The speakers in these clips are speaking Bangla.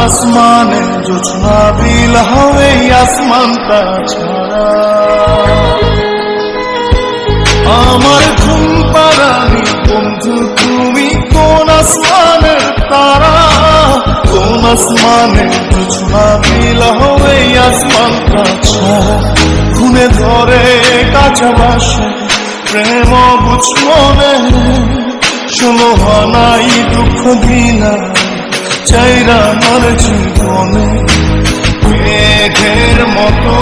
আসমানে জোছনা বিল হবে আসমানটা ছাড়া আমার ঘুম পাড়ানি বন্ধু তুমি কোন আসমানের তারা কোন আসমানে জোছনা বিল হবে আসমানটা ছাড়া খুনে ধরে কাঁচা বাসে প্রেম বুঝ মনে শোনো হানাই দুঃখ দিনা চাইরা আমার জীবনে মেঘের মতো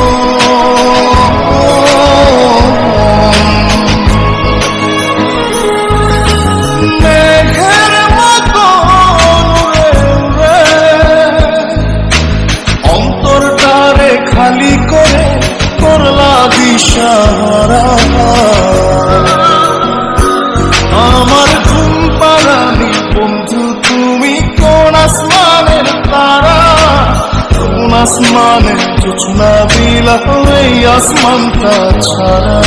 মেঘের মতো উড়ে উড়ে অন্তরটারে খালি করে করলা দিশাহারা আমার ঘুম পাড়ানি বন্ধু তুমি কোন আসমানের তারা কোন আসমানের জোছনা বিল হবে আসমানটা ছাড়া